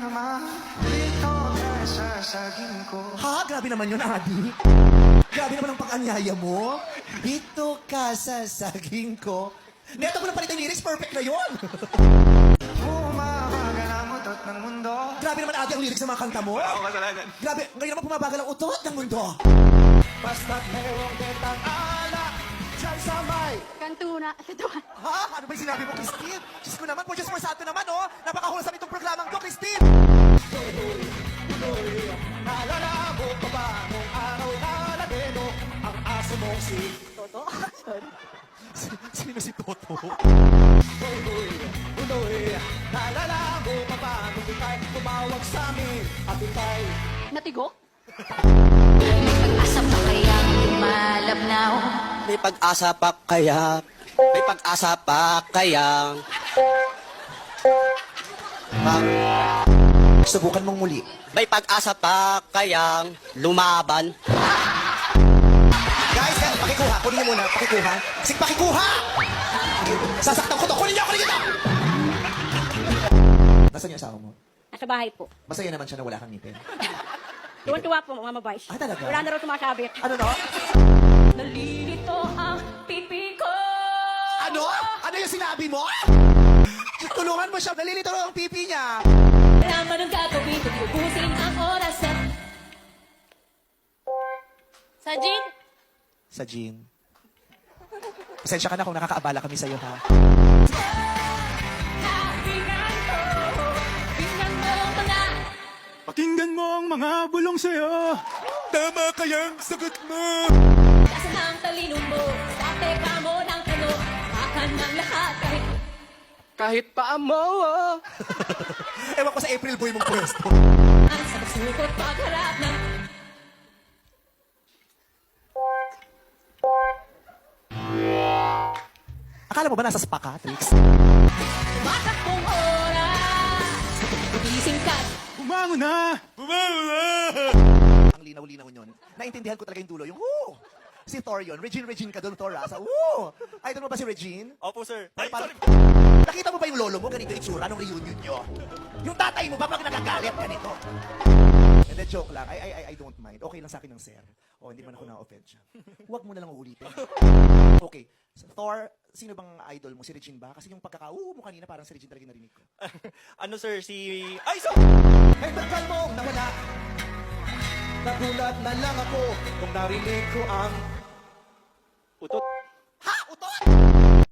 naman dito ka sa saging ko. Ha? Grabe naman yun, Adi. Grabe naman ang pag-anyaya mo. Dito ka sa saging ko. Neto mo lang palit yung lyrics, perfect na yun. Bumabagal ang utot ng mundo. Grabe naman, Adi, ang lyrics ng mga kanta mo. Wala akong kasalanan. Grabe, ngayon naman pumabagal ang utot ng mundo. Basta't merong kitang ala dyan sa may... Kantuna. Ha? Ano ba yung sinabi mo, Christine? Diyos ko naman, Diyos for Santo naman, oh. Napakahulsam itong programang to, Christine. Naalala mo pa ba nung araw na nageno ang aso mong si Toto? Sino si Toto? Unoy, naalala mo pa ba nung ikay tumawag sa amin at ikay... Natigo? Pag-asa pa kaya lumalabnaw? May pag-asa pa kaya? May pag-asa pa kaya? Subukan mong muli. May pag-asa pa kayang lumaban? Guys, pakikuha. Kunin niyo muna. Pakikuha. Sige, pakikuha! Sasaktan ko to. Kunin niyo! Kunin niyo to! Nasaan yung asawa mo? Nasa bahay po. Masaya naman siya na wala kang ngipin. Tuwan-tuwa po, mga mabays. Ah, talaga? Wala na raw sumasabit. Ano no? Nalilito ang pipi ko. Ano? Ano yung sinabi mo? Tulungan mo siya. Nalilito ang pipi niya. Naman ang gagawin kung ubusin ang oras na... Sa Jean? Sa Jean. Pasensya ka na kung nakakaabala kami sa'yo, ha? Pakinggan mo ang mga bulong sa'yo. Tama kayang sagot mo! Kasi ang talino mo, sa teka mo ng ano, akan ng lahat kahit Kahit pa mo. Ewan ko sa April Boy mong pwesto. ang sabasukot pagharap ng... Akala mo ba nasa spa ka, Trix? Batak kong oras, gising ka. Bumangon na! Bumangon na! Ang linaw-linaw yun. Naintindihan ko talaga yung dulo. Yung, woo! Si Thor yun. Regine ka doon, Thor, ha? Sa, woo! Idol mo ba si Regine? Opo, sir. Ay, Parang- sorry. Nakita mo ba yung lolo mo? Ganito yung itsura nung reunion nyo. Yung tatay mo ba pag nagagalit ganito? Hindi, joke lang. I don't mind. Okay lang sa akin ng sir. O, hindi man ako na-offend siya. Huwag mo na lang uulitin. Okay. So, Thor, sino bang idol mo? Si Regine ba? Kasi yung mo kanina parang si Regine talaga yung narinig ko. Ano, sir? Si... Ay, so... May tagal mong nawala. Nagulat na lang ako kung narinig ko ang